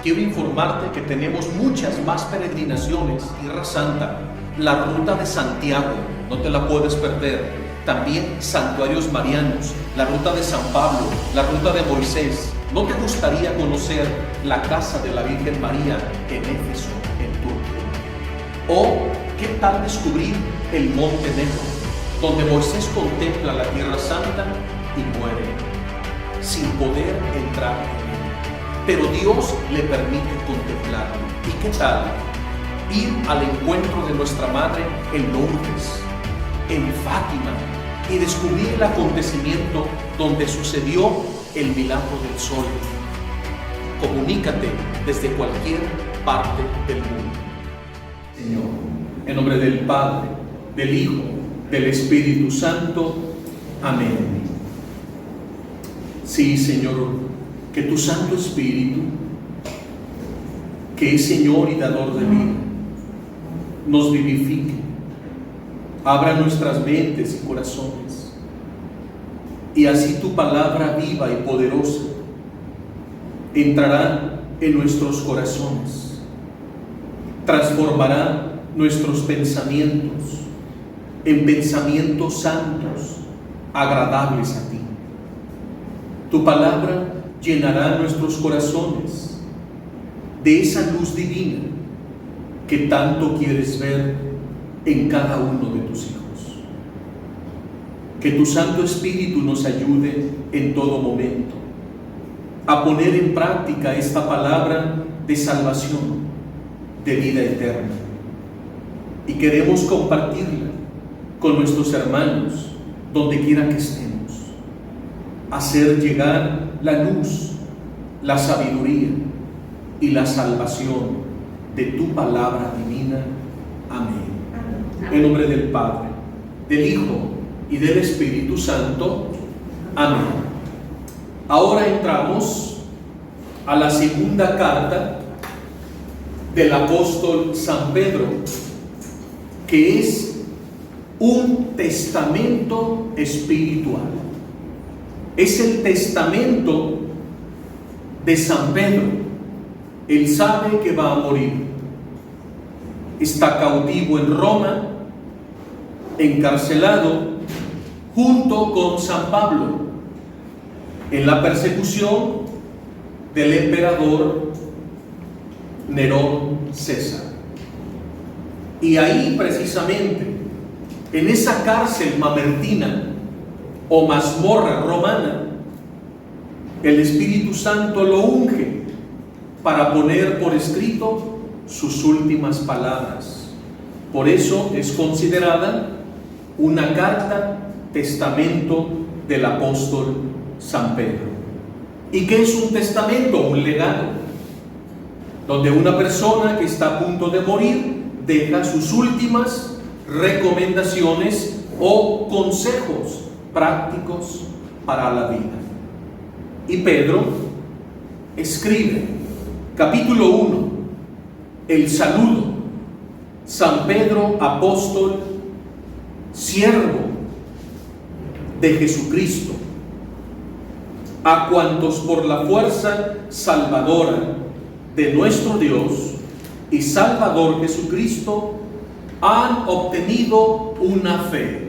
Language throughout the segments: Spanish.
quiero informarte que tenemos muchas más peregrinaciones. Tierra Santa, la ruta de Santiago, no te la puedes perder. También santuarios marianos, la ruta de San Pablo, la ruta de Moisés. ¿No te gustaría conocer la casa de la Virgen María en Éfeso, en Turquía? ¿O qué tal descubrir el Monte Negro, donde Moisés contempla la Tierra Santa y muere sin poder entrar en él? Pero Dios le permite contemplarlo. ¿Y qué tal ir al encuentro de nuestra Madre en Lourdes, en Fátima, y descubrir el acontecimiento donde sucedió el milagro del sol? Comunícate desde cualquier parte del mundo. Señor, en nombre del Padre, del Hijo, del Espíritu Santo. Amén. Sí, Señor, que tu Santo Espíritu, que es Señor y dador de vida, nos vivifique, abra nuestras mentes y corazones, y así tu palabra viva y poderosa entrará en nuestros corazones, transformará nuestros pensamientos en pensamientos santos, agradables a ti. Tu palabra llenará nuestros corazones de esa luz divina que tanto quieres ver en cada uno de tus hijos. Que tu Santo Espíritu nos ayude en todo momento a poner en práctica esta palabra de salvación, de vida eterna. Y queremos compartirla con nuestros hermanos donde quiera que estemos. Hacer llegar la luz, la sabiduría y la salvación de tu palabra divina. Amén. En nombre del Padre, del Hijo y del Espíritu Santo. Amén. Ahora entramos a la segunda carta del apóstol San Pedro, que es un testamento espiritual. Es el testamento de San Pedro. Él sabe que va a morir. Está cautivo en Roma, encarcelado junto con San Pablo en la persecución del emperador Nerón César. Y ahí precisamente, en esa cárcel mamertina o mazmorra romana, el Espíritu Santo lo unge para poner por escrito sus últimas palabras. Por eso es considerada una carta testamento del apóstol San Pedro. ¿Y qué es un testamento? Un legado, donde una persona que está a punto de morir deja sus últimas recomendaciones o consejos prácticos para la vida. Y Pedro escribe, capítulo 1, el saludo. San Pedro, apóstol, siervo de Jesucristo, a cuantos por la fuerza salvadora de nuestro Dios y Salvador Jesucristo han obtenido una fe.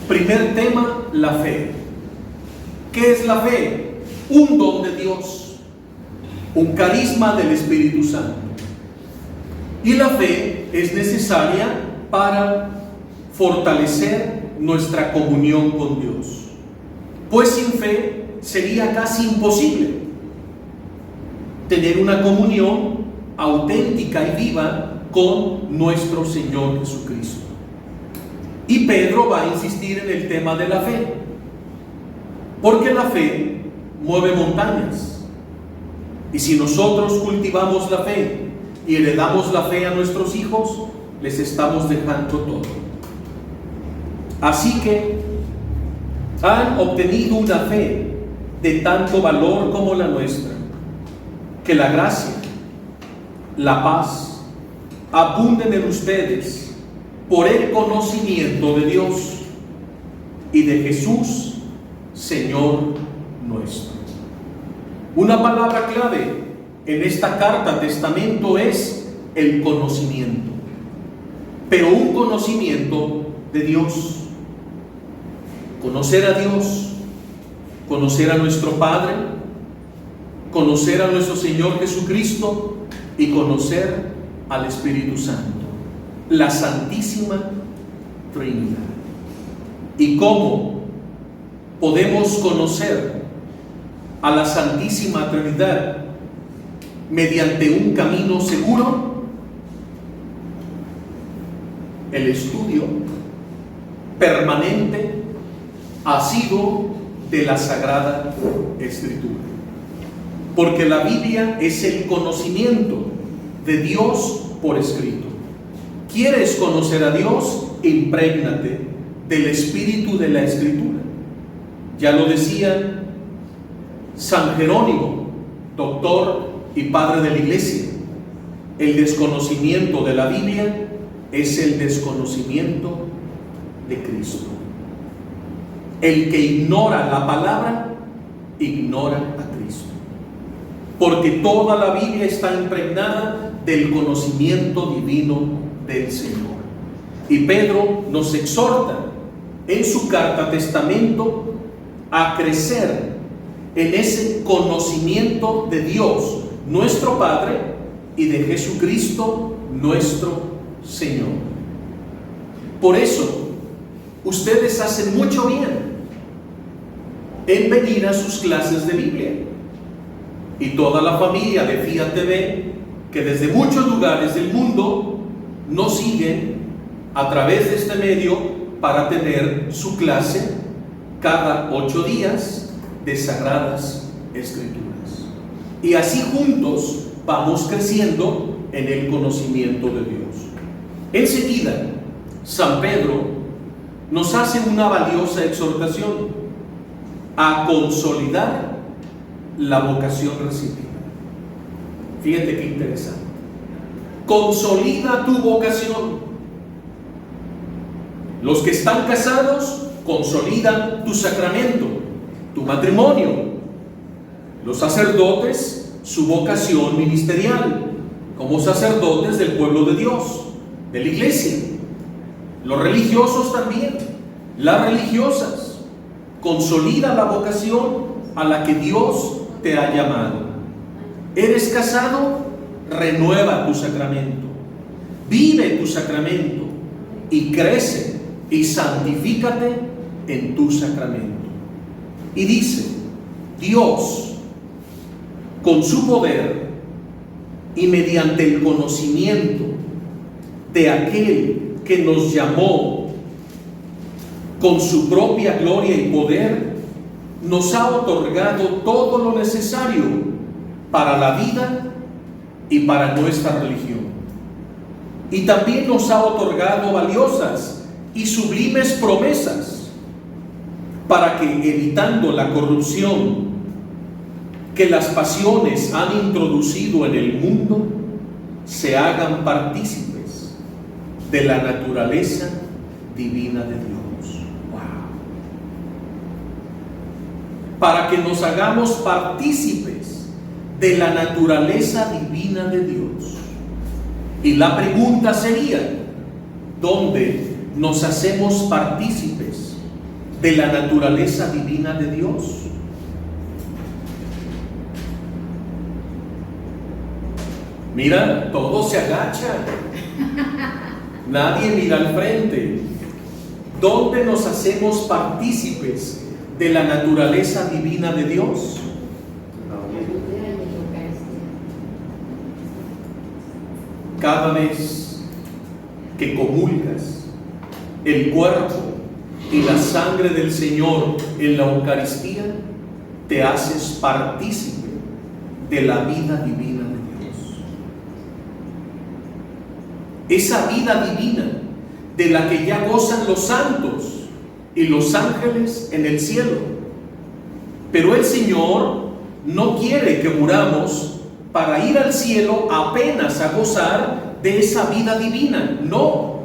Primer tema, la fe. ¿Qué es la fe? Un don de Dios, un carisma del Espíritu Santo. Y la fe es necesaria para fortalecer nuestra comunión con Dios. Pues sin fe sería casi imposible tener una comunión auténtica y viva con nuestro Señor Jesucristo. Y Pedro va a insistir en el tema de la fe, porque la fe mueve montañas. Y si nosotros cultivamos la fe y heredamos la fe a nuestros hijos, les estamos dejando todo. Así que han obtenido una fe de tanto valor como la nuestra. Que la gracia, la paz, abunden en ustedes por el conocimiento de Dios y de Jesús, Señor nuestro. Una palabra clave en esta carta testamento es el conocimiento, pero un conocimiento de Dios. Conocer a Dios, conocer a nuestro Padre, conocer a nuestro Señor Jesucristo y conocer al Espíritu Santo, la Santísima Trinidad. ¿Y cómo podemos conocer a la Santísima Trinidad? Mediante un camino seguro, el estudio permanente, asiduo de la Sagrada Escritura. Porque la Biblia es el conocimiento de Dios por escrito. ¿Quieres conocer a Dios? Imprégnate del espíritu de la Escritura. Ya lo decía San Jerónimo, doctor y padre de la Iglesia: el desconocimiento de la Biblia es el desconocimiento de Cristo. El que ignora la palabra, ignora a Cristo. Porque toda la Biblia está impregnada del conocimiento divino del Señor. Y Pedro nos exhorta en su carta testamento a crecer en ese conocimiento de Dios, nuestro Padre, y de Jesucristo, nuestro Señor. Por eso, ustedes hacen mucho bien en venir a sus clases de Biblia. Y toda la familia de Fiat TV, que desde muchos lugares del mundo nos siguen a través de este medio para tener su clase cada 8 días de Sagradas Escrituras. Y así juntos vamos creciendo en el conocimiento de Dios. Enseguida, San Pedro nos hace una valiosa exhortación a consolidar la vocación recibida. Fíjate qué interesante. Consolida tu vocación. Los que están casados consolidan tu sacramento, tu matrimonio. Los sacerdotes, su vocación ministerial, como sacerdotes del pueblo de Dios, de la iglesia. Los religiosos también, las religiosas. Consolida la vocación a la que Dios te ha llamado. ¿Eres casado? Renueva tu sacramento. Vive tu sacramento y crece y santifícate en tu sacramento. Y dice: Dios, con su poder y mediante el conocimiento de aquel que nos llamó con su propia gloria y poder, nos ha otorgado todo lo necesario para la vida y para nuestra religión. Y también nos ha otorgado valiosas y sublimes promesas para que, evitando la corrupción que las pasiones han introducido en el mundo, se hagan partícipes de la naturaleza divina de Dios. Para que nos hagamos partícipes de la naturaleza divina de Dios. Y la pregunta sería: ¿dónde nos hacemos partícipes de la naturaleza divina de Dios? Mira, todos se agachan, nadie mira al frente. ¿Dónde nos hacemos partícipes de la naturaleza divina de Dios? Cada vez que comulgas el cuerpo y la sangre del Señor en la Eucaristía, te haces partícipe de la vida divina de Dios. Esa vida divina de la que ya gozan los santos y los ángeles en el cielo. Pero el Señor no quiere que muramos para ir al cielo apenas a gozar de esa vida divina. No.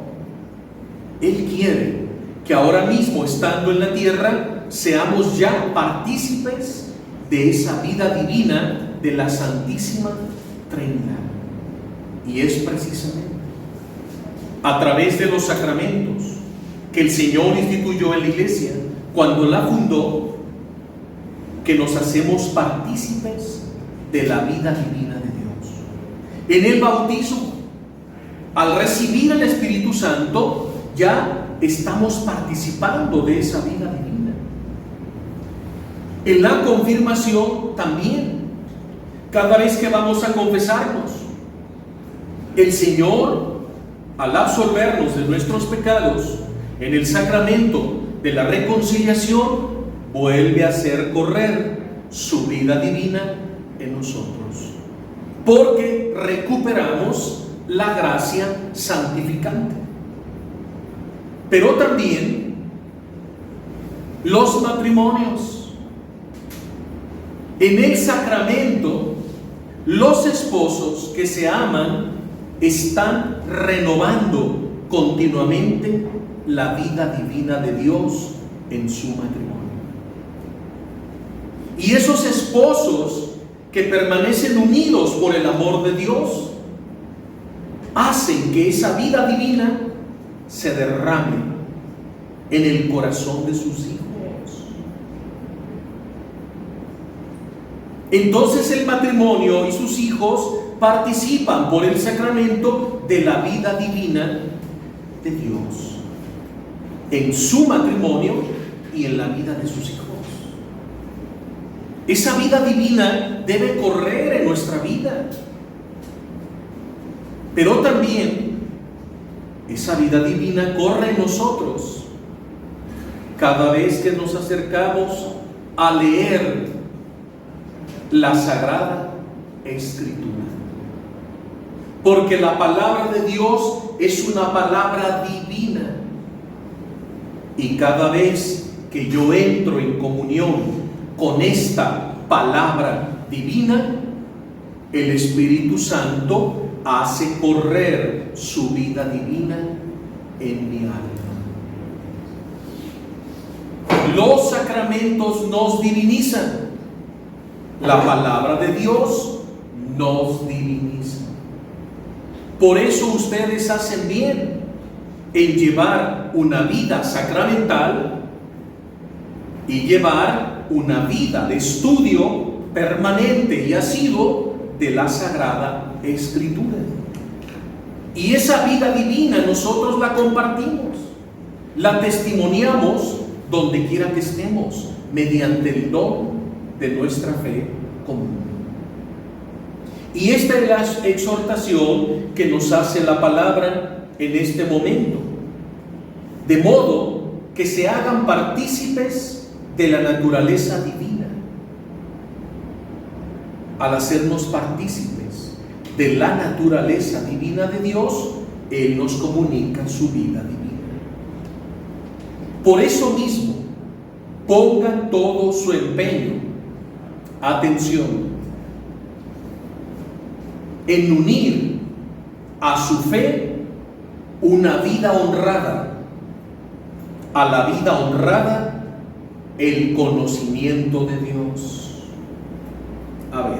Él quiere que ahora mismo, estando en la tierra, seamos ya partícipes de esa vida divina de la Santísima Trinidad. Y es precisamente a través de los sacramentos que el Señor instituyó en la iglesia cuando la fundó, que nos hacemos partícipes de la vida divina de Dios. En el bautismo, al recibir el Espíritu Santo, ya estamos participando de esa vida divina. En la confirmación también, cada vez que vamos a confesarnos, el Señor, al absolvernos de nuestros pecados en el sacramento de la reconciliación, vuelve a hacer correr su vida divina en nosotros, porque recuperamos la gracia santificante. Pero también los matrimonios. En el sacramento, los esposos que se aman están renovando continuamente la vida divina de Dios en su matrimonio. Y esos esposos que permanecen unidos por el amor de Dios hacen que esa vida divina se derrame en el corazón de sus hijos. Entonces el matrimonio y sus hijos participan por el sacramento de la vida divina de Dios en su matrimonio y en la vida de sus hijos. Esa vida divina debe correr en nuestra vida, pero también esa vida divina corre en nosotros cada vez que nos acercamos a leer la Sagrada Escritura. Porque la palabra de Dios es una palabra divina. Y cada vez que yo entro en comunión con esta palabra divina, el Espíritu Santo hace correr su vida divina en mi alma. Los sacramentos nos divinizan. La palabra de Dios nos diviniza. Por eso ustedes hacen bien en llevar una vida sacramental y llevar una vida de estudio permanente y asiduo de la Sagrada Escritura. Y esa vida divina nosotros la compartimos, la testimoniamos donde quiera que estemos, mediante el don de nuestra fe común. Y esta es la exhortación que nos hace la palabra en este momento, de modo que se hagan partícipes de la naturaleza divina. Al hacernos partícipes de la naturaleza divina de Dios, Él nos comunica su vida divina. Por eso mismo, pongan todo su empeño, atención, en unir a su fe una vida honrada, a la vida honrada el conocimiento de Dios. A ver,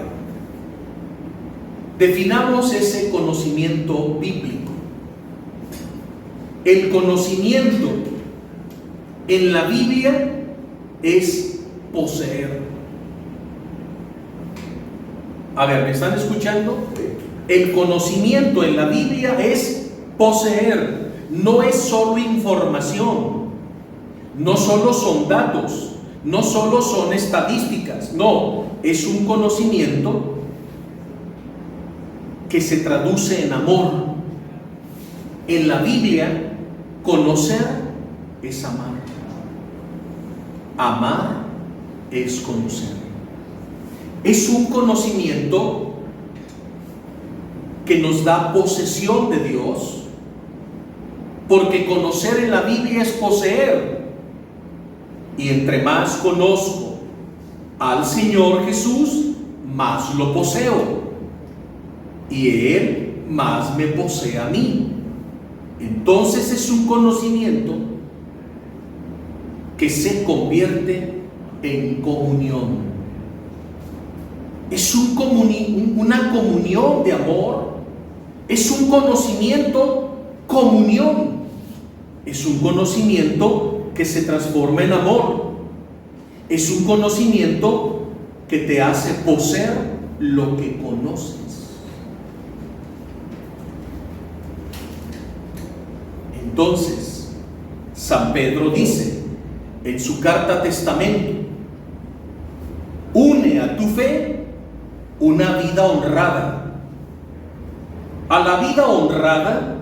definamos ese conocimiento bíblico. El conocimiento en la Biblia es poseer. A ver, ¿me están escuchando? El conocimiento en la Biblia es poseer. No es solo información, no solo son datos, no solo son estadísticas, no, es un conocimiento que se traduce en amor. En la Biblia, conocer es amar. Amar es conocer. Es un conocimiento que nos da posesión de Dios, porque conocer en la Biblia es poseer. Y entre más conozco al Señor Jesús, más lo poseo, y Él más me posee a mí. Entonces es un conocimiento que se convierte en comunión. es una comunión de amor, es un conocimiento, comunión, es un conocimiento que se transforma en amor, es un conocimiento que te hace poseer lo que conoces. Entonces, San Pedro dice en su carta testamento: une a tu fe una vida honrada. A la vida honrada,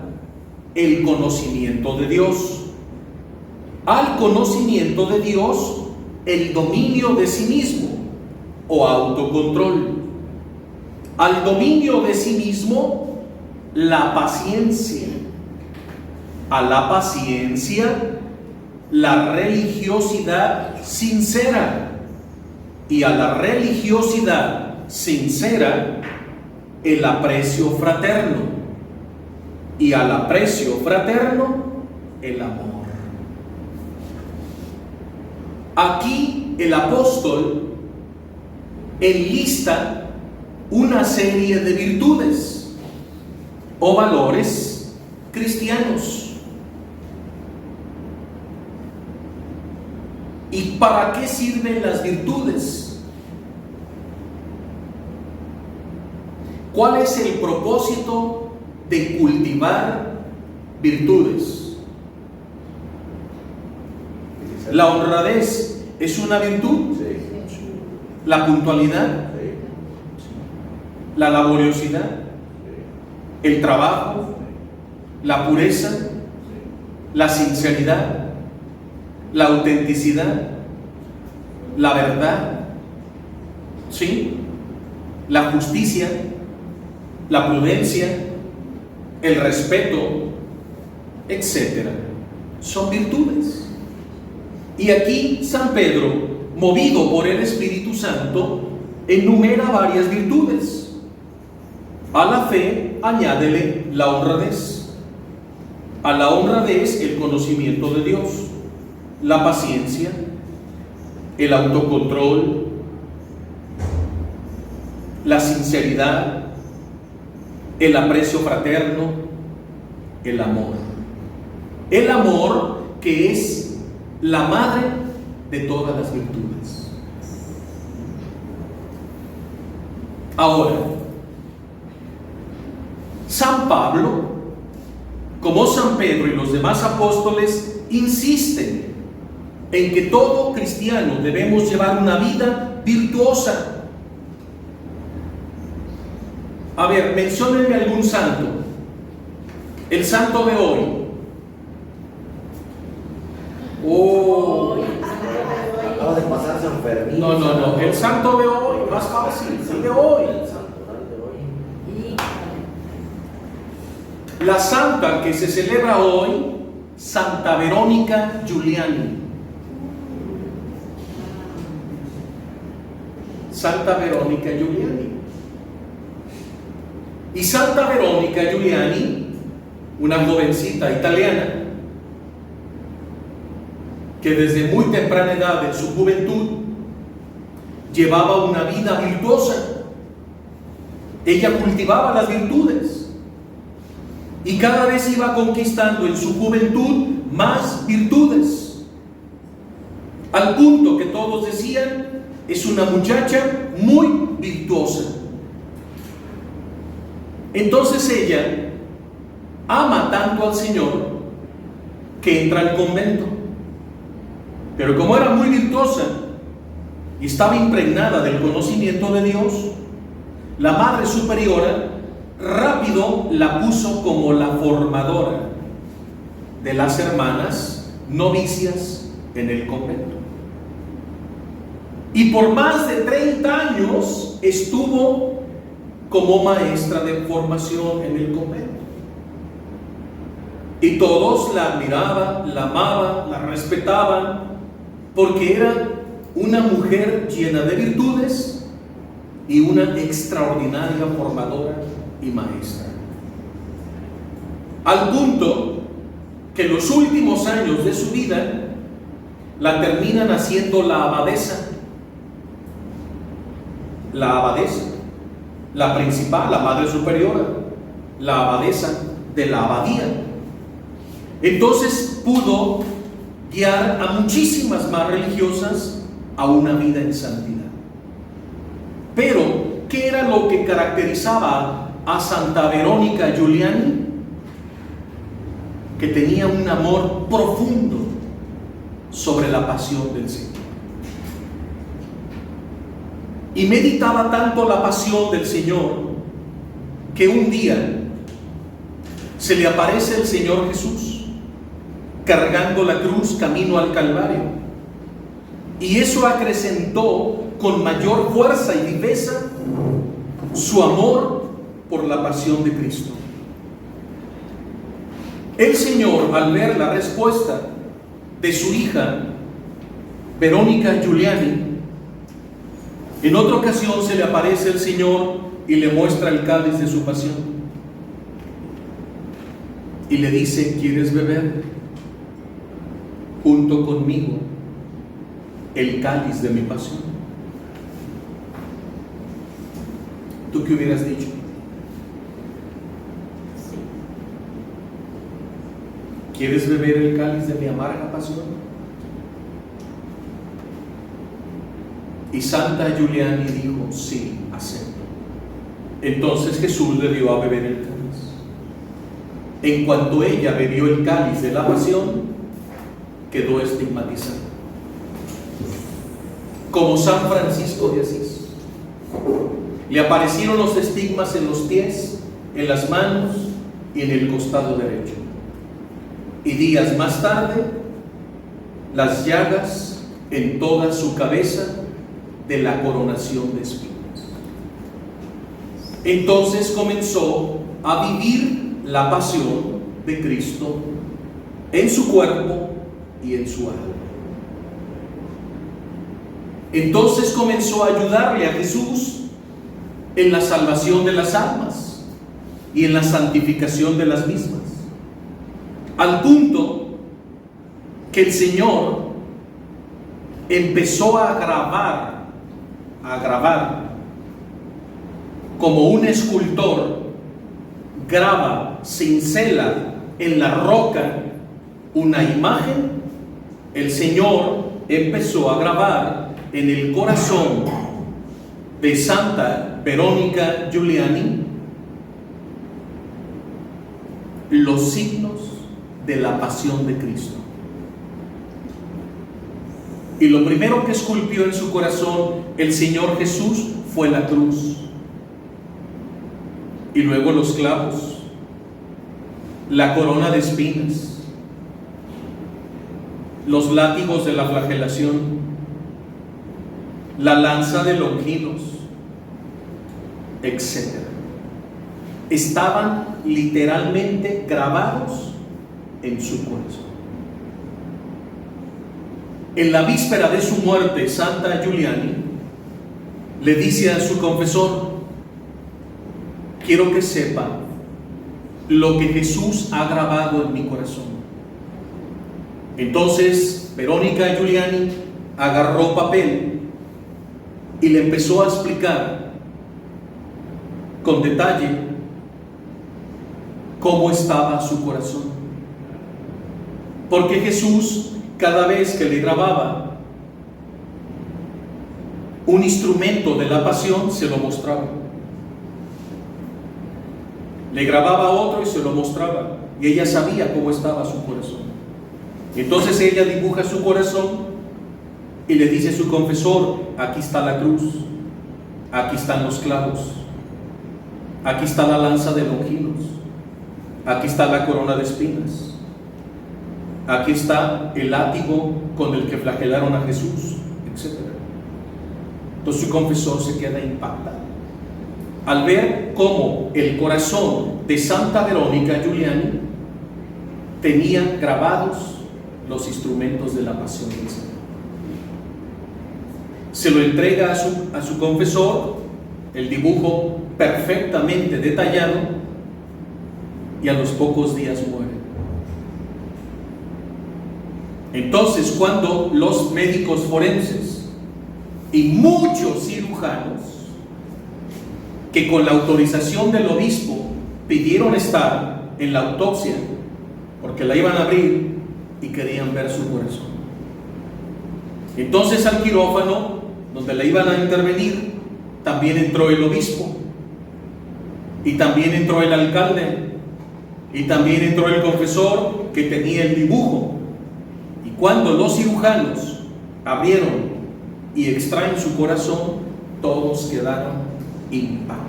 el conocimiento de Dios. Al conocimiento de Dios, el dominio de sí mismo o autocontrol. Al dominio de sí mismo, la paciencia. A la paciencia, la religiosidad sincera. Y a la religiosidad sincera, el aprecio fraterno. Y al aprecio fraterno, el amor. Aquí el apóstol enlista una serie de virtudes o valores cristianos. ¿Y para qué sirven las virtudes? ¿Cuál es el propósito de cultivar virtudes? La honradez es una virtud. La puntualidad, la laboriosidad, el trabajo, la pureza, la sinceridad, la autenticidad, la verdad, ¿sí? La justicia, la prudencia, el respeto, etc. Son virtudes. Y aquí San Pedro, movido por el Espíritu Santo, enumera varias virtudes. A la fe añádele la honradez. A la honradez el conocimiento de Dios, la paciencia, el autocontrol, la sinceridad, el aprecio fraterno, el amor. El amor que es la madre de todas las virtudes. Ahora, San Pablo, como San Pedro y los demás apóstoles, insisten en que todo cristiano debemos llevar una vida virtuosa. A ver, menciónenme algún santo. El santo de hoy. Acaba de pasar San Fermín. No. El santo de hoy, más fácil, el de hoy. La santa que se celebra hoy, Santa Verónica Giuliani. Santa Verónica Giuliani. Y Santa Verónica Giuliani, una jovencita italiana, que desde muy temprana edad, en su juventud, llevaba una vida virtuosa. Ella cultivaba las virtudes y cada vez iba conquistando en su juventud más virtudes, al punto que todos decían: es una muchacha muy virtuosa. Entonces ella ama tanto al Señor que entra al convento. Pero como era muy virtuosa y estaba impregnada del conocimiento de Dios, la Madre Superiora rápido la puso como la formadora de las hermanas novicias en el convento. Y por más de 30 años estuvo como maestra de formación en el convento. Y todos la admiraban, la amaban, la respetaban, porque era una mujer llena de virtudes y una extraordinaria formadora y maestra. Al punto que los últimos años de su vida la terminan haciendo la abadesa. la abadesa, la principal, la madre superiora, la abadesa de la abadía. Entonces pudo guiar a muchísimas más religiosas a una vida en santidad. Pero, ¿qué era lo que caracterizaba a Santa Verónica Giuliani? Que tenía un amor profundo sobre la pasión del Señor. Y meditaba tanto la pasión del Señor que un día se le aparece el Señor Jesús cargando la cruz camino al Calvario. Y eso acrecentó con mayor fuerza y viveza su amor por la pasión de Cristo. El Señor, al ver la respuesta de su hija Verónica Giuliani, en otra ocasión se le aparece el Señor y le muestra el cáliz de su pasión y le dice: ¿quieres beber junto conmigo el cáliz de mi pasión? ¿Tú qué hubieras dicho? ¿Quieres beber el cáliz de mi amarga pasión? Y Santa Giuliani dijo: sí, acepto. Entonces Jesús le dio a beber el cáliz. En cuanto ella bebió el cáliz de la pasión, quedó estigmatizada, como San Francisco de Asís. Le aparecieron los estigmas en los pies, en las manos y en el costado derecho. Y días más tarde, las llagas en toda su cabeza de la coronación de espinas. Entonces comenzó a vivir la pasión de Cristo en su cuerpo y en su alma. Entonces comenzó a ayudarle a Jesús en la salvación de las almas y en la santificación de las mismas, al punto que el Señor empezó a grabar como un escultor graba, cincela en la roca una imagen. El Señor empezó a grabar en el corazón de Santa Verónica Giuliani los signos de la pasión de Cristo. Y lo primero que esculpió en su corazón el Señor Jesús fue la cruz, y luego los clavos, la corona de espinas, los látigos de la flagelación, la lanza de Longinos, etc. Estaban literalmente grabados en su corazón. En la víspera de su muerte, Santa Giuliani le dice a su confesor: quiero que sepa lo que Jesús ha grabado en mi corazón. Entonces Verónica Giuliani agarró papel y le empezó a explicar con detalle cómo estaba su corazón, porque Jesús, cada vez que le grababa un instrumento de la pasión, se lo mostraba. Le grababa otro y se lo mostraba, y ella sabía cómo estaba su corazón. Entonces ella dibuja su corazón y le dice a su confesor: aquí está la cruz, aquí están los clavos, aquí está la lanza de Longinos, aquí está la corona de espinas, aquí está el látigo con el que flagelaron a Jesús, etc. Entonces su confesor se queda impactado al ver cómo el corazón de Santa Verónica Giuliani tenía grabados los instrumentos de la pasión del Señor. Se lo entrega a su confesor, el dibujo perfectamente detallado, y a los pocos días muere. Entonces, cuando los médicos forenses y muchos cirujanos que con la autorización del obispo pidieron estar en la autopsia porque la iban a abrir y querían ver su corazón. Entonces al quirófano donde la iban a intervenir también entró el obispo, y también entró el alcalde, y también entró el confesor que tenía el dibujo. Y cuando los cirujanos abrieron y extraen su corazón, todos quedaron impactados.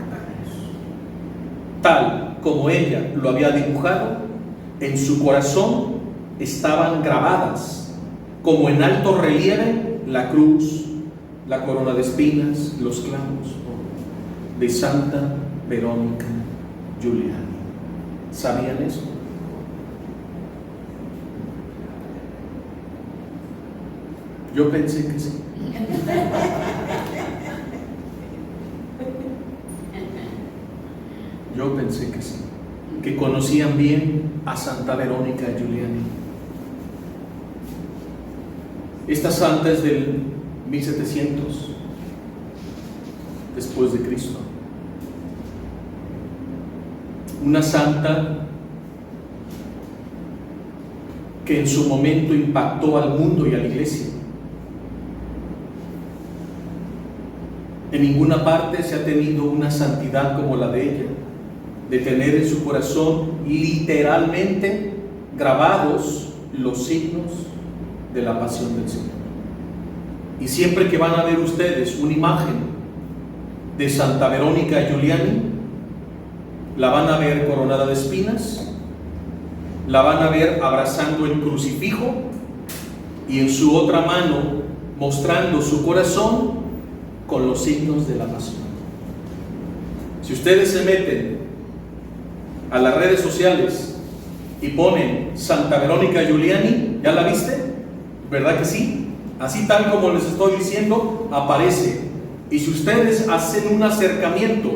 Tal como ella lo había dibujado, en su corazón estaban grabadas, como en alto relieve, la cruz, la corona de espinas, los clavos de Santa Verónica Giuliani. ¿Sabían eso? Yo pensé que sí. Yo pensé que sí, que conocían bien a Santa Verónica Giuliani. Esta santa es del 1700 después de Cristo. Una santa que en su momento impactó al mundo y a la iglesia. En ninguna parte se ha tenido una santidad como la de ella, de tener en su corazón literalmente grabados los signos de la pasión del Señor. Y siempre que van a ver ustedes una imagen de Santa Verónica Giuliani, la van a ver coronada de espinas, la van a ver abrazando el crucifijo y en su otra mano mostrando su corazón con los signos de la pasión. Si ustedes se meten a las redes sociales y ponen Santa Verónica Giuliani, ¿ya la viste? ¿Verdad que sí? Así tal como les estoy diciendo, aparece. Y si ustedes hacen un acercamiento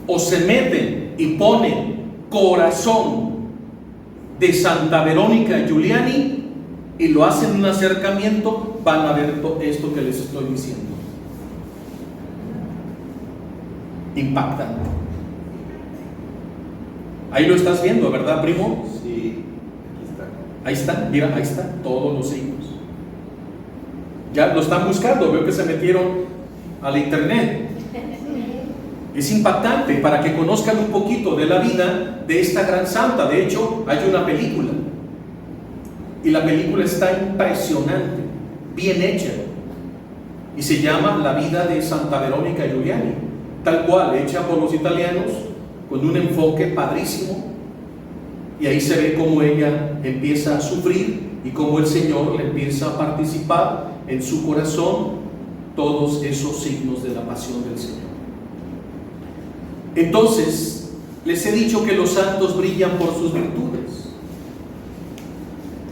o se meten y ponen corazón de Santa Verónica Giuliani y lo hacen un acercamiento, van a ver esto que les estoy diciendo. Impactante. Ahí lo estás viendo, ¿verdad, primo? Sí, aquí está. Ahí está, mira, ahí está, todos los signos. Ya lo están buscando, veo que se metieron a la internet. Es impactante para que conozcan un poquito de la vida de esta gran santa. De hecho, hay una película y la película está impresionante, bien hecha, y se llama La vida de Santa Verónica Giuliani, tal cual, hecha por los italianos, con un enfoque padrísimo. Y ahí se ve cómo ella empieza a sufrir y cómo el Señor le empieza a participar en su corazón todos esos signos de la pasión del Señor. Entonces, les he dicho que los santos brillan por sus virtudes,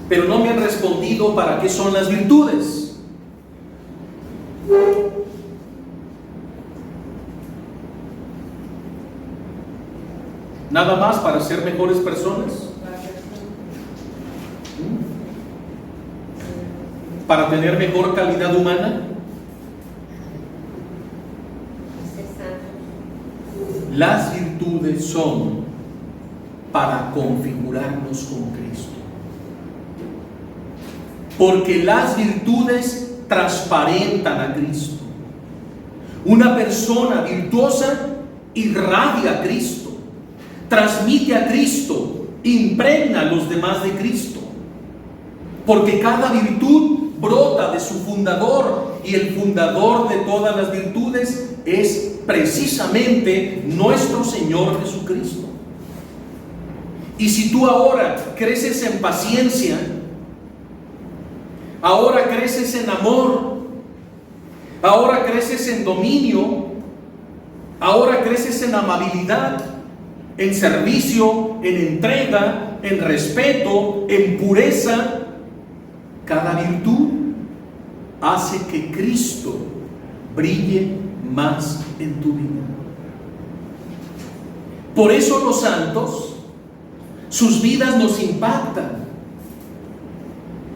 pero no me han respondido para qué son las virtudes. Nada más para ser mejores personas, para tener mejor calidad humana. Las virtudes son para configurarnos con Cristo, porque las virtudes transparentan a Cristo. Una persona virtuosa irradia a Cristo, transmite a Cristo, impregna a los demás de Cristo, porque cada virtud brota de su fundador, y el fundador de todas las virtudes es precisamente nuestro Señor Jesucristo. Y si tú ahora creces en paciencia, ahora creces en amor, ahora creces en dominio, ahora creces en amabilidad, en servicio, en entrega, en respeto, en pureza, cada virtud hace que Cristo brille más en tu vida. Por eso los santos, sus vidas nos impactan,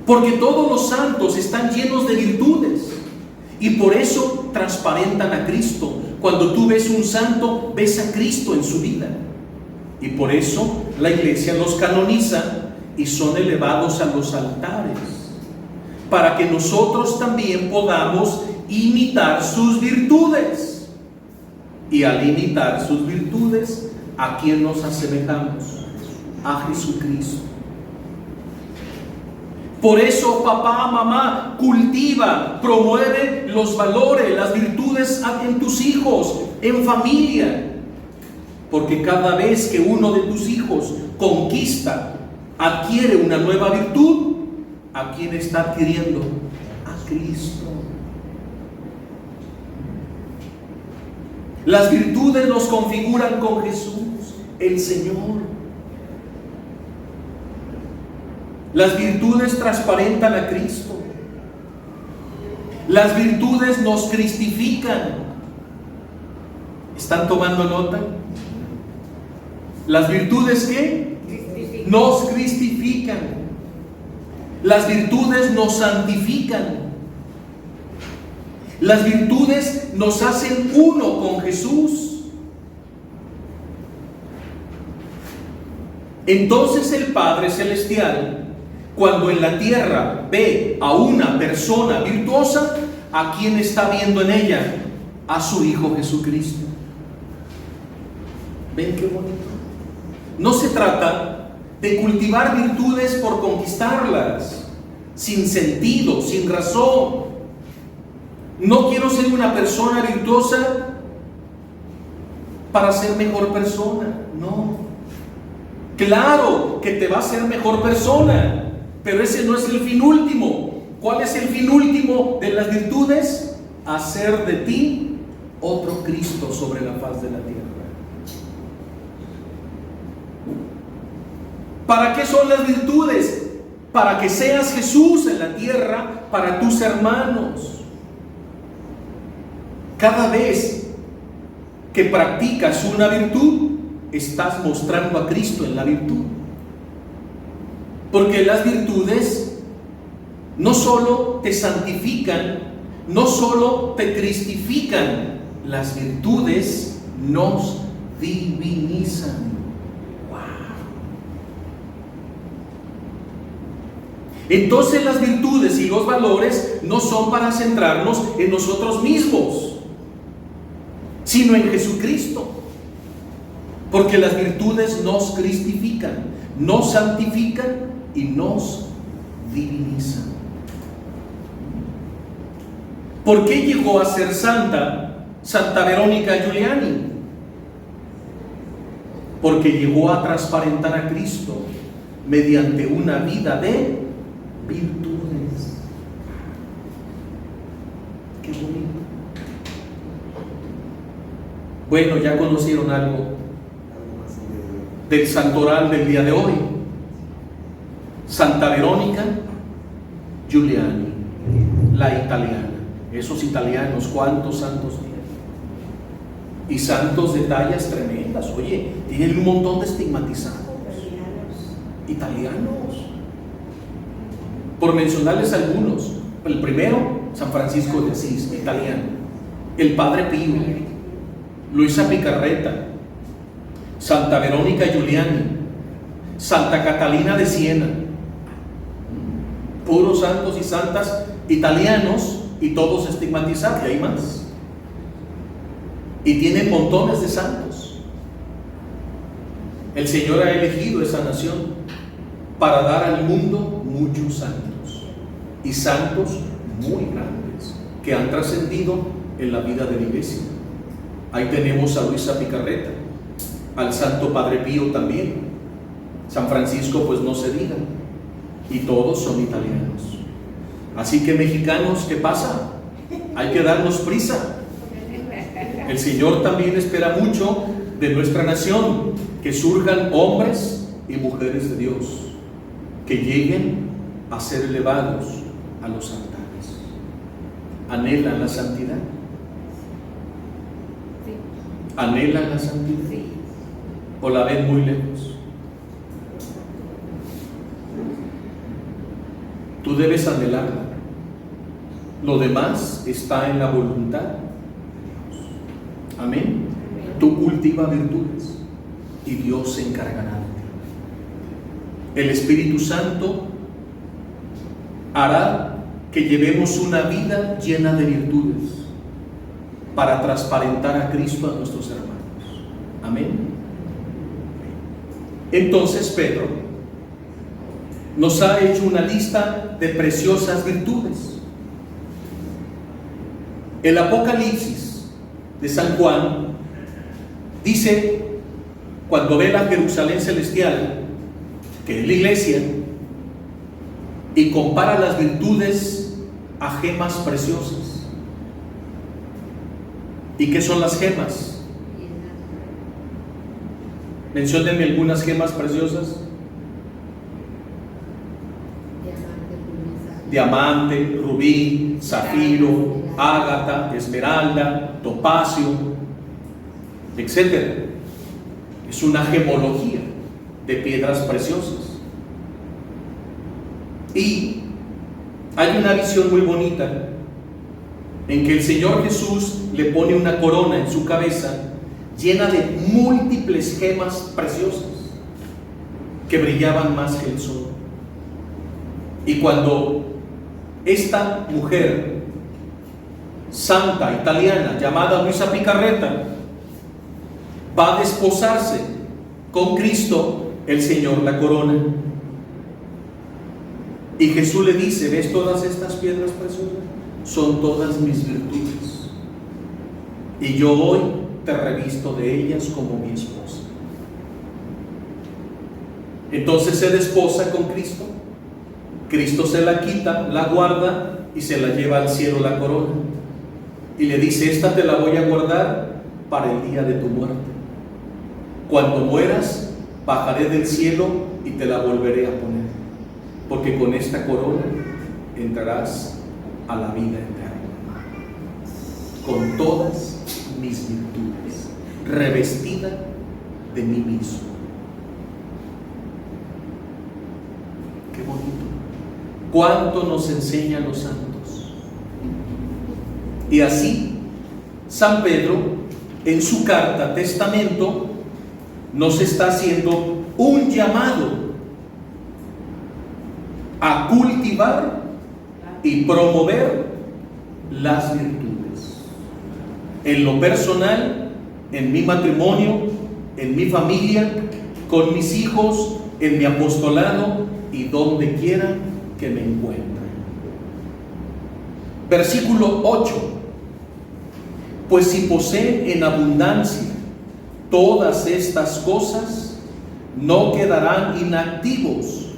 porque todos los santos están llenos de virtudes, Y por eso transparentan a Cristo. Cuando tú ves un santo, ves a Cristo en su vida. Y por eso la iglesia los canoniza y son elevados a los altares, para que nosotros también podamos imitar sus virtudes. Y al imitar sus virtudes, ¿a quién nos asemejamos? A Jesucristo. Por eso, papá, mamá, cultiva, promueve los valores, las virtudes en tus hijos, en familia. Porque cada vez que uno de tus hijos conquista, adquiere una nueva virtud, ¿a quién está adquiriendo? A Cristo. Las virtudes nos configuran con Jesús, el Señor. Las virtudes transparentan a Cristo. Las virtudes nos cristifican. ¿Están tomando nota? ¿Las virtudes qué? Nos cristifican. Las virtudes nos santifican. Las virtudes nos hacen uno con Jesús. Entonces el Padre Celestial, cuando en la tierra ve a una persona virtuosa, ¿a quién está viendo en ella? A su Hijo Jesucristo. ¿Ven qué bonito? No se trata de cultivar virtudes por conquistarlas, sin sentido, sin razón. No quiero ser una persona virtuosa para ser mejor persona, no. Claro que te va a hacer mejor persona, pero ese no es el fin último. ¿Cuál es el fin último de las virtudes? Hacer de ti otro Cristo sobre la faz de la tierra. ¿Para qué son las virtudes? Para que seas Jesús en la tierra para tus hermanos. Cada vez que practicas una virtud, estás mostrando a Cristo en la virtud. Porque las virtudes no solo te santifican, no solo te cristifican, las virtudes nos divinizan. Entonces las virtudes y los valores no son para centrarnos en nosotros mismos, sino en Jesucristo. Porque las virtudes nos cristifican, nos santifican y nos divinizan. ¿Por qué llegó a ser santa Santa Verónica Giuliani? Porque llegó a transparentar a Cristo mediante una vida de virtudes. Qué bonito. Bueno, ya conocieron algo del santoral del día de hoy. Santa Verónica Giuliani, la italiana. Esos italianos, ¿cuántos santos tienen? Y santos de tallas tremendas. Oye, tienen un montón de estigmatizados. Italianos. Por mencionarles algunos. El primero, San Francisco de Asís, italiano. El Padre Pío, Luisa Picarreta, Santa Verónica Giuliani, Santa Catalina de Siena. Puros santos y santas italianos y todos estigmatizados, y hay más. Y tienen montones de santos. El Señor ha elegido esa nación para dar al mundo muchos santos, y santos muy grandes que han trascendido en la vida de la iglesia. Ahí tenemos a Luisa Picarreta, al Santo Padre Pío también, San Francisco pues no se diga, y todos son italianos. Así que mexicanos, ¿qué pasa? Hay que darnos prisa. El Señor también espera mucho de nuestra nación, que surjan hombres y mujeres de Dios, que lleguen a ser elevados a los altares. ¿Anhelan la santidad? Sí. ¿Anhelan la santidad? Sí. ¿O la ven muy lejos? Tú debes anhelarla. Lo demás está en la voluntad. Amén. Tú cultiva virtudes y Dios se encargará de ti. El Espíritu Santo hará que llevemos una vida llena de virtudes para transparentar a Cristo a nuestros hermanos. Amén. Entonces Pedro nos ha hecho una lista de preciosas virtudes. El Apocalipsis de San Juan dice, cuando ve la Jerusalén celestial, que es la iglesia, y compara las virtudes a gemas preciosas. ¿Y qué son las gemas? Menciónenme algunas gemas preciosas. Diamante, rubí, zafiro, ágata, esmeralda, topacio, etc. Es una gemología de piedras preciosas. Y hay una visión muy bonita en que el Señor Jesús le pone una corona en su cabeza llena de múltiples gemas preciosas que brillaban más que el sol. Y cuando esta mujer santa italiana llamada Luisa Picarreta va a desposarse con Cristo, el Señor la corona. Y Jesús le dice, ¿ves todas estas piedras preciosas? Son todas mis virtudes. Y yo hoy te revisto de ellas como mi esposa. Entonces se desposa con Cristo. Cristo se la quita, la guarda y se la lleva al cielo la corona. Y le dice, esta te la voy a guardar para el día de tu muerte. Cuando mueras, bajaré del cielo y te la volveré a poner. Porque con esta corona entrarás a la vida eterna, con todas mis virtudes, revestida de mí mismo. Qué bonito. Cuánto nos enseñan los santos. Y así, San Pedro, en su carta testamento, nos está haciendo un llamado a cultivar y promover las virtudes. En lo personal, en mi matrimonio, en mi familia, con mis hijos, en mi apostolado y donde quiera que me encuentre. Versículo 8. Pues si poseen en abundancia todas estas cosas, no quedarán inactivos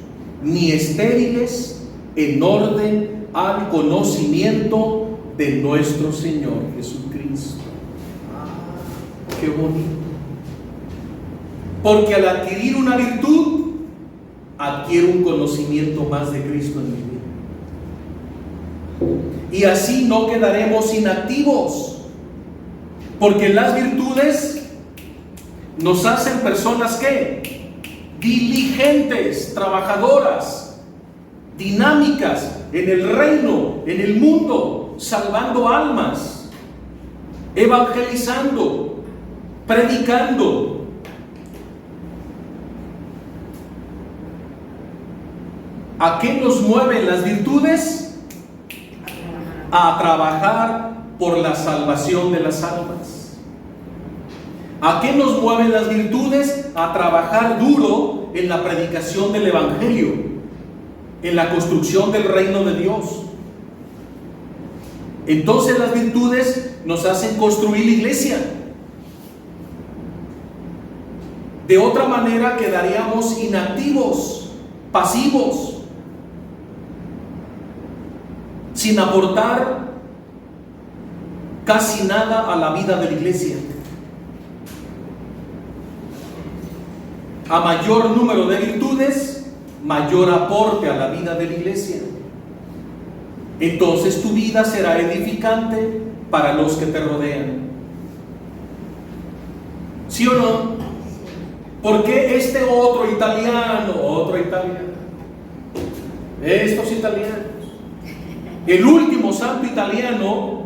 ni estériles en orden al conocimiento de nuestro Señor Jesucristo. Qué bonito. Porque al adquirir una virtud, adquiero un conocimiento más de Cristo en mi vida. Y así no quedaremos inactivos, porque las virtudes nos hacen personas que diligentes, trabajadoras, dinámicas en el reino, en el mundo, salvando almas, evangelizando, predicando. ¿A qué nos mueven las virtudes? A trabajar por la salvación de las almas. ¿A qué nos mueven las virtudes? A trabajar duro en la predicación del Evangelio, en la construcción del reino de Dios. Entonces las virtudes nos hacen construir la iglesia. De otra manera quedaríamos inactivos, pasivos, sin aportar casi nada a la vida de la iglesia. A mayor número de virtudes, mayor aporte a la vida de la iglesia. Entonces tu vida será edificante para los que te rodean. ¿Sí o no? ¿Por qué este otro italiano? Estos italianos. El último santo italiano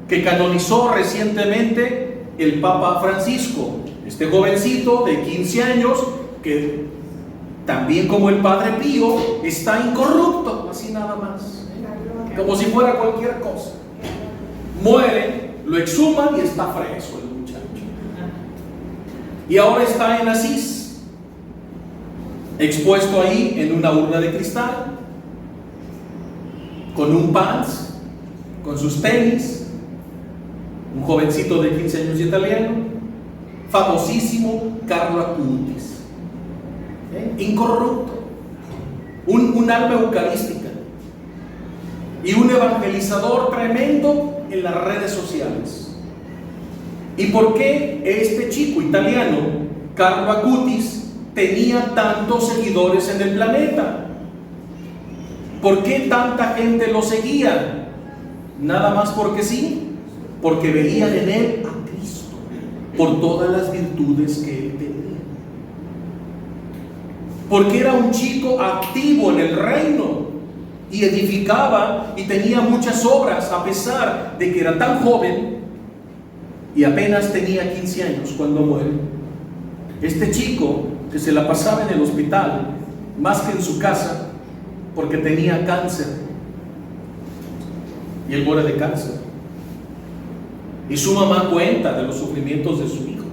que canonizó recientemente el Papa Francisco, este jovencito de 15 años que también como el Padre Pío está incorrupto, así nada más, como si fuera cualquier cosa. Muere, lo exhuman y está fresco el muchacho. Y ahora está en Asís, expuesto ahí en una urna de cristal, con un pants, con sus tenis, un jovencito de 15 años italiano, famosísimo Carlo Acutis, incorrupto, un alma eucarística y un evangelizador tremendo en las redes sociales. ¿Y por qué este chico italiano, Carlo Acutis, tenía tantos seguidores en el planeta? ¿Por qué tanta gente lo seguía? Nada más porque sí, porque veían en él a Cristo, por todas las virtudes que él tenía. Porque era un chico activo en el reino y edificaba y tenía muchas obras, a pesar de que era tan joven y apenas tenía 15 años cuando muere. Este chico que se la pasaba en el hospital más que en su casa porque tenía cáncer, y él muere de cáncer, y su mamá cuenta de los sufrimientos de su hijo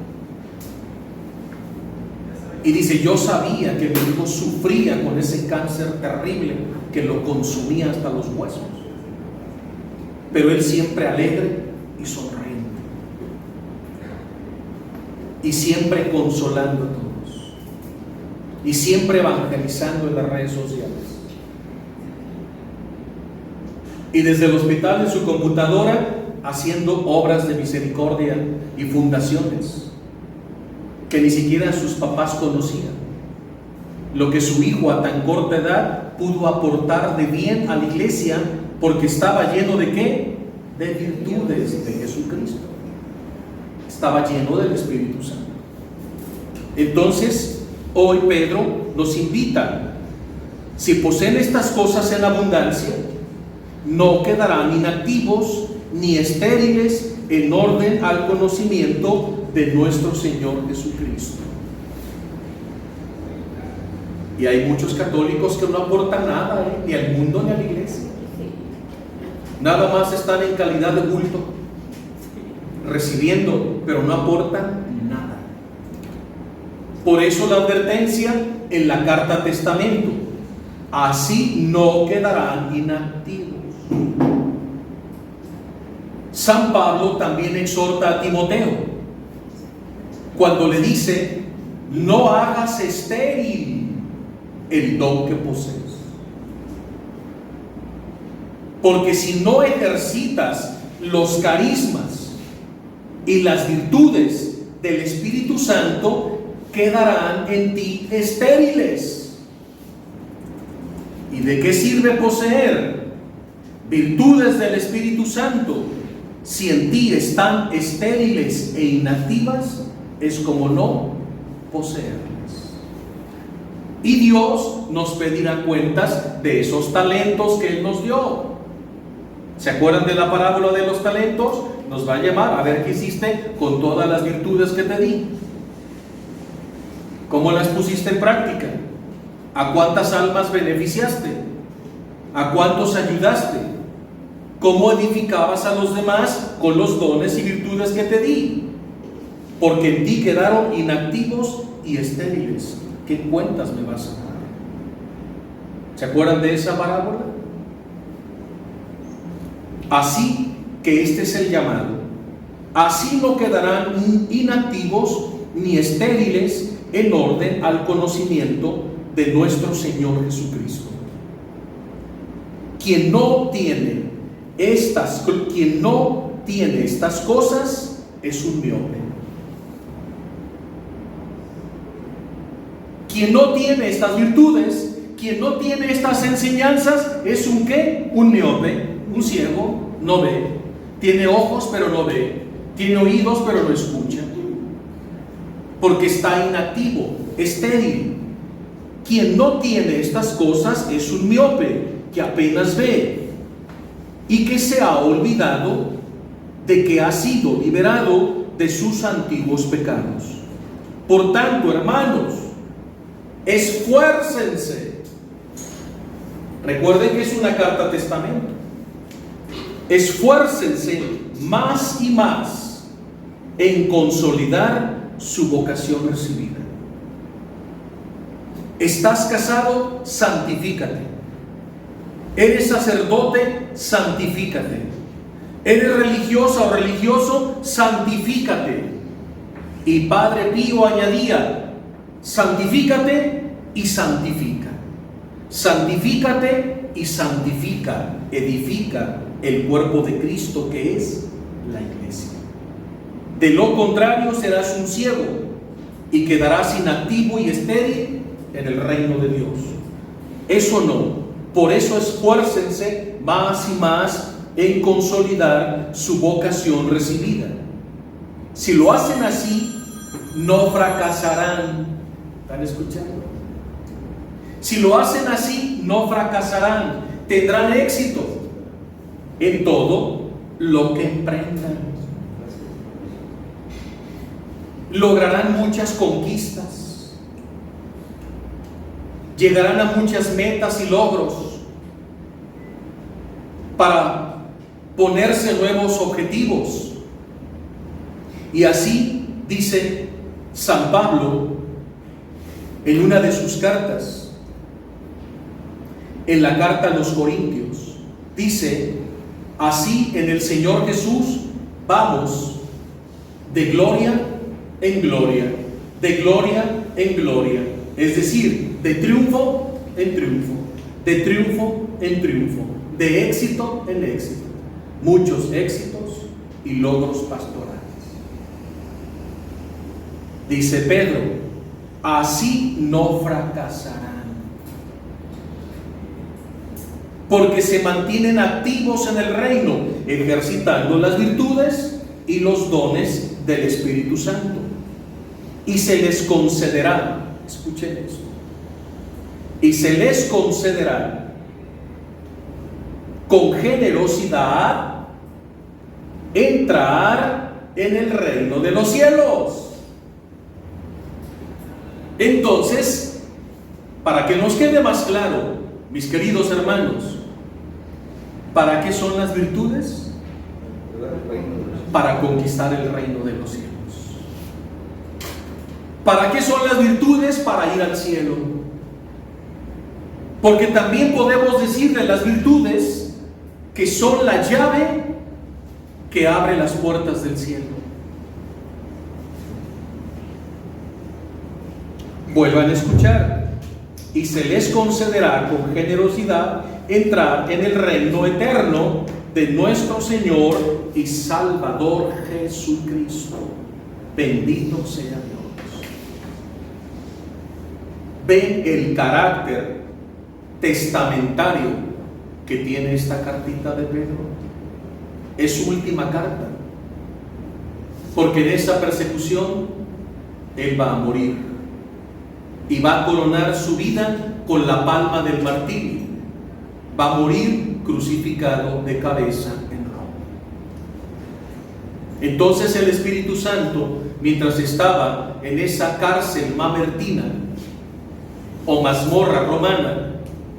y dice: yo sabía que mi hijo sufría con ese cáncer terrible que lo consumía hasta los huesos, pero él siempre alegre y sonriente y siempre consolando a todos y siempre evangelizando en las redes sociales. Y desde el hospital en su computadora haciendo obras de misericordia y fundaciones que ni siquiera sus papás conocían. Lo que su hijo a tan corta edad pudo aportar de bien a la iglesia, porque estaba lleno de ¿qué? De virtudes de Jesucristo. Estaba lleno del Espíritu Santo. Entonces, hoy Pedro nos invita: si poseen estas cosas en abundancia, no quedarán inactivos ni estériles en orden al conocimiento de nuestro Señor Jesucristo. Y hay muchos católicos que no aportan nada, ni al mundo ni a la iglesia. Nada más están en calidad de bulto, recibiendo, pero no aportan nada. Por eso la advertencia en la carta testamento: así no quedarán inactivos. San Pablo también exhorta a Timoteo cuando le dice: no hagas estéril el don que posees, porque si no ejercitas los carismas y las virtudes del Espíritu Santo, quedarán en ti estériles. ¿Y de qué sirve poseer virtudes del Espíritu Santo si en ti están estériles e inactivas? Es como no poseerlas. Y Dios nos pedirá cuentas de esos talentos que Él nos dio. ¿Se acuerdan de la parábola de los talentos? Nos va a llamar a ver qué hiciste con todas las virtudes que te di. ¿Cómo las pusiste en práctica? ¿A cuántas almas beneficiaste? ¿A cuántos ayudaste? ¿Cómo edificabas a los demás con los dones y virtudes que te di? Porque en ti quedaron inactivos y estériles. ¿Qué cuentas me vas a dar? ¿Se acuerdan de esa parábola? Así que este es el llamado. Así no quedarán inactivos ni estériles en orden al conocimiento de nuestro Señor Jesucristo. Quien no tiene estas cosas es un miope. Quien no tiene estas virtudes, quien no tiene estas enseñanzas, es un ¿qué? Un miope, un ciego, no ve. Tiene ojos pero no ve, tiene oídos pero no escucha, porque está inactivo, estéril. Quien no tiene estas cosas es un miope que apenas ve. y que se ha olvidado de que ha sido liberado de sus antiguos pecados. Por tanto, hermanos, esfuércense. Recuerden que es una carta testamento. Esfuércense más y más en consolidar su vocación recibida. ¿Estás casado? Santifícate. ¿Eres sacerdote? Santifícate. ¿Eres religiosa o religioso? Santifícate. Y Padre Pío añadía: santifícate y santifica. Santifícate y santifica. Edifica el cuerpo de Cristo, que es la iglesia. De lo contrario serás un ciego y quedarás inactivo y estéril en el reino de Dios. Eso no. Por eso esfuércense más y más en consolidar su vocación recibida. Si lo hacen así, no fracasarán. ¿Están escuchando? Si lo hacen así, no fracasarán. Tendrán éxito en todo lo que emprendan. Lograrán muchas conquistas. Llegarán a muchas metas y logros para ponerse nuevos objetivos. Y así dice San Pablo en una de sus cartas, en la carta a los Corintios, dice: así en el Señor Jesús vamos de gloria en gloria, de gloria en gloria, es decir, de triunfo en triunfo, de triunfo en triunfo, de éxito en éxito, muchos éxitos y logros pastorales. Dice Pedro: así no fracasarán, porque se mantienen activos en el reino, ejercitando las virtudes y los dones del Espíritu Santo. Y se les concederá, escuchen esto, y se les concederá con generosidad entrar en el reino de los cielos. Entonces, para que nos quede más claro, mis queridos hermanos, ¿para qué son las virtudes? Para conquistar el reino de los cielos. ¿Para qué son las virtudes? Para ir al cielo. Porque también podemos decir de las virtudes que son la llave que abre las puertas del cielo. Vuelvan a escuchar: y se les concederá con generosidad entrar en el reino eterno de nuestro Señor y Salvador Jesucristo. Bendito sea Dios. Ven el carácter testamentario que tiene esta cartita de Pedro. Es su última carta, porque en esa persecución él va a morir y va a coronar su vida con la palma del martirio. Va a morir crucificado de cabeza en Roma. Entonces el Espíritu Santo, mientras estaba en esa cárcel mamertina o mazmorra romana,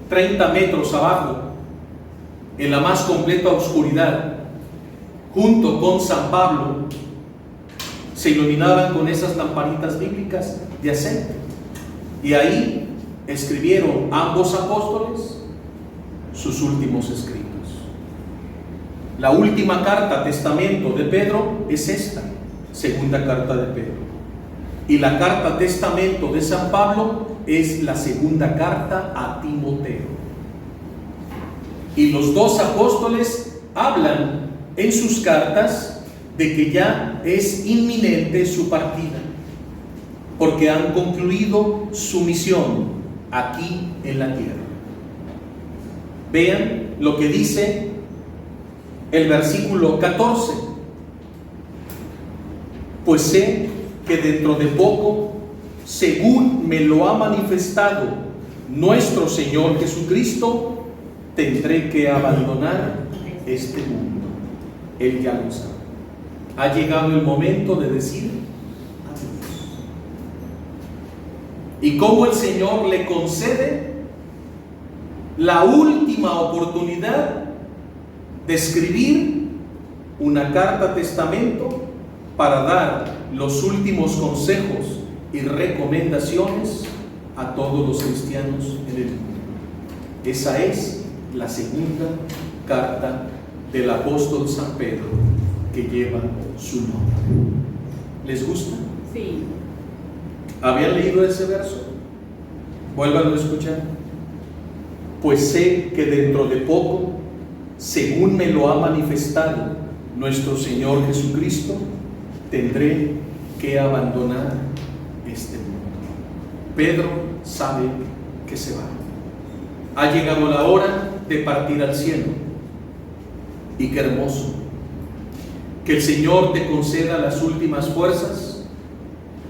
30 metros abajo, en la más completa oscuridad, junto con San Pablo, se iluminaban con esas lamparitas bíblicas de aceite. Y ahí escribieron ambos apóstoles sus últimos escritos. La última carta, testamento de Pedro, es esta, segunda carta de Pedro. Y la carta testamento de San Pablo es la segunda carta a Timoteo. Y los dos apóstoles hablan en sus cartas de que ya es inminente su partida, porque han concluido su misión aquí en la tierra. Vean lo que dice el versículo 14: pues sé que dentro de poco, según me lo ha manifestado nuestro Señor Jesucristo, tendré que abandonar este mundo. Él ya lo sabe. Ha llegado el momento de decir adiós. Y cómo el Señor le concede la última oportunidad de escribir una carta testamento para dar los últimos consejos y recomendaciones a todos los cristianos en el mundo. Esa es la segunda carta del apóstol San Pedro, que lleva su nombre. ¿Les gusta? Sí. ¿Habían leído ese verso? Vuélvanlo a escuchar. Pues sé que dentro de poco, según me lo ha manifestado nuestro Señor Jesucristo, tendré que abandonar este mundo. Pedro sabe que se va. Ha llegado la hora de partir al cielo. Y qué hermoso que el Señor te conceda las últimas fuerzas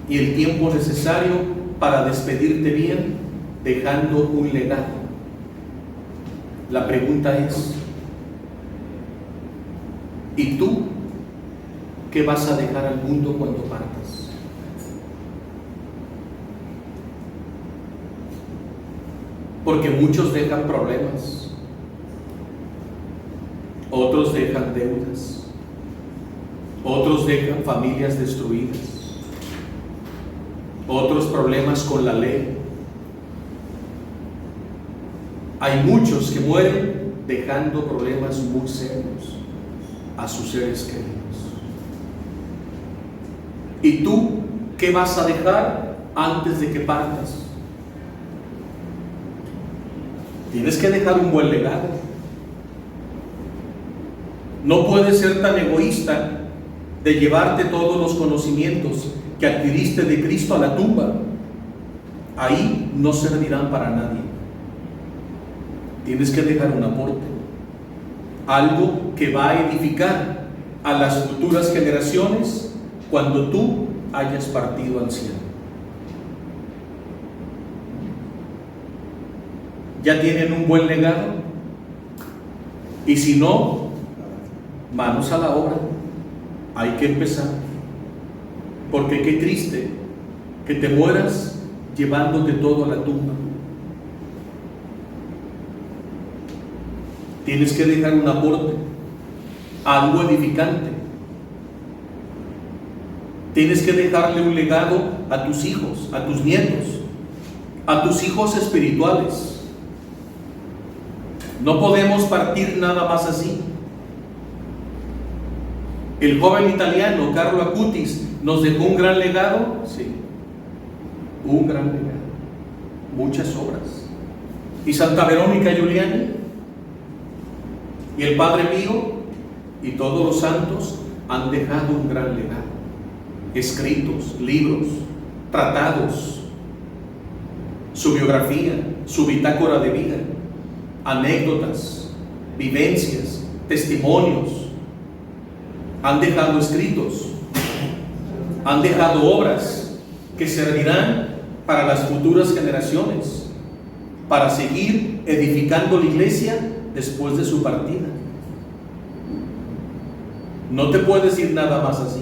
y el tiempo necesario para despedirte bien, dejando un legado. La pregunta es, ¿y tú qué vas a dejar al mundo cuando partas? Porque muchos dejan problemas, otros dejan deudas, otros dejan familias destruidas, otros problemas con la ley. Hay muchos que mueren dejando problemas muy serios a sus seres queridos. ¿Y tú qué vas a dejar antes de que partas? Tienes que dejar un buen legado. No puedes ser tan egoísta de llevarte todos los conocimientos que adquiriste de Cristo a la tumba. Ahí no servirán para nadie. Tienes que dejar un aporte, algo que va a edificar a las futuras generaciones cuando tú hayas partido al cielo. ¿Ya tienen un buen legado? Y si no, manos a la obra. Hay que empezar. Porque qué triste que te mueras llevándote todo a la tumba. Tienes que dejar un aporte, algo edificante. Tienes que dejarle un legado a tus hijos, a tus nietos, a tus hijos espirituales. No podemos partir nada más así. El joven italiano Carlo Acutis nos dejó un gran legado, sí, un gran legado, muchas obras. Y Santa Verónica Giuliani y el Padre Pío y todos los santos han dejado un gran legado. Escritos, libros, tratados, su biografía, su bitácora de vida, anécdotas, vivencias, testimonios. Han dejado escritos, han dejado obras que servirán para las futuras generaciones, para seguir edificando la iglesia después de su partida. No te puedes ir nada más así.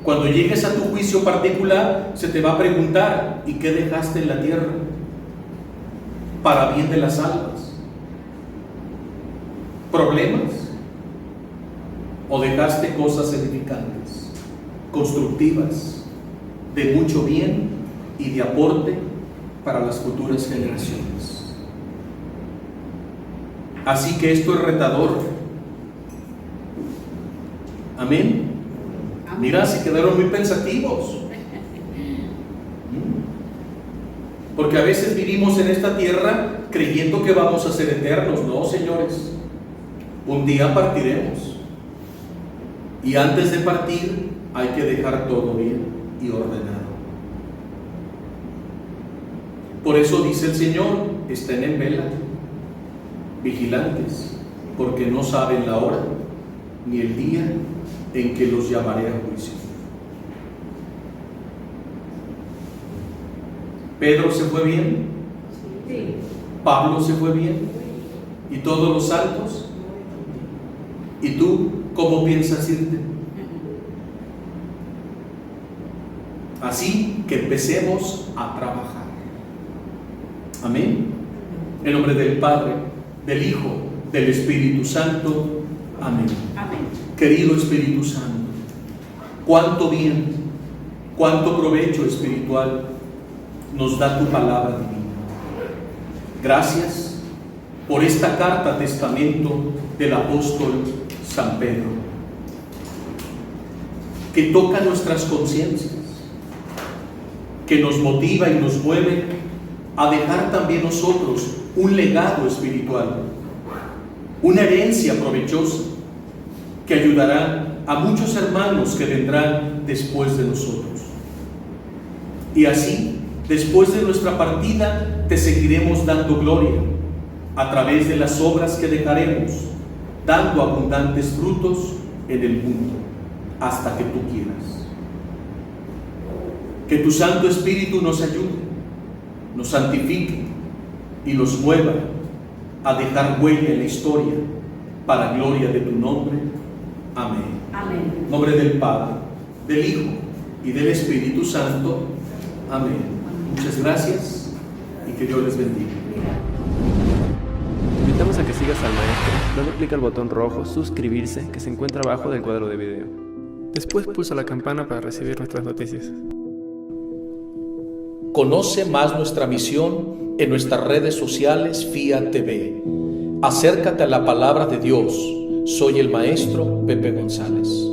Cuando llegues a tu juicio particular, se te va a preguntar: ¿y qué dejaste en la tierra para bien de las almas? ¿Problemas? ¿O dejaste cosas edificantes, constructivas, de mucho bien y de aporte para las futuras generaciones? Así que esto es retador. Amén. Mira, se quedaron muy pensativos. Porque a veces vivimos en esta tierra creyendo que vamos a ser eternos. No, señores. Un día partiremos. Y antes de partir hay que dejar todo bien y ordenado. Por eso dice el Señor: estén en vela, vigilantes, porque no saben la hora ni el día en que los llamaré a juicio. Pedro se fue bien, Sí. Pablo se fue bien, y todos los santos ¿Y tú cómo piensas irte? Así que empecemos a trabajar. Amén. En nombre del Padre, del Hijo, del Espíritu Santo. Amén. Amén. Querido Espíritu Santo, cuánto bien, cuánto provecho espiritual nos da tu palabra divina. Gracias por esta carta testamento del apóstol San Pedro, que toca nuestras conciencias, que nos motiva y nos mueve a dejar también nosotros un legado espiritual, una herencia provechosa que ayudará a muchos hermanos que vendrán después de nosotros. Y así, después de nuestra partida, te seguiremos dando gloria a través de las obras que dejaremos, dando abundantes frutos en el mundo, hasta que tú quieras. Que tu Santo Espíritu nos ayude, nos santifique y nos mueva a dejar huella en la historia para gloria de tu nombre. Amén. Amén. En nombre del Padre, del Hijo y del Espíritu Santo. Amén. Muchas gracias y que Dios les bendiga. Te invitamos a que sigas al maestro dando clic al botón rojo suscribirse que se encuentra abajo del cuadro de video. Después pulsa la campana para recibir nuestras noticias. Conoce más nuestra misión en nuestras redes sociales FIA TV. Acércate a la palabra de Dios. Soy el maestro Pepe González.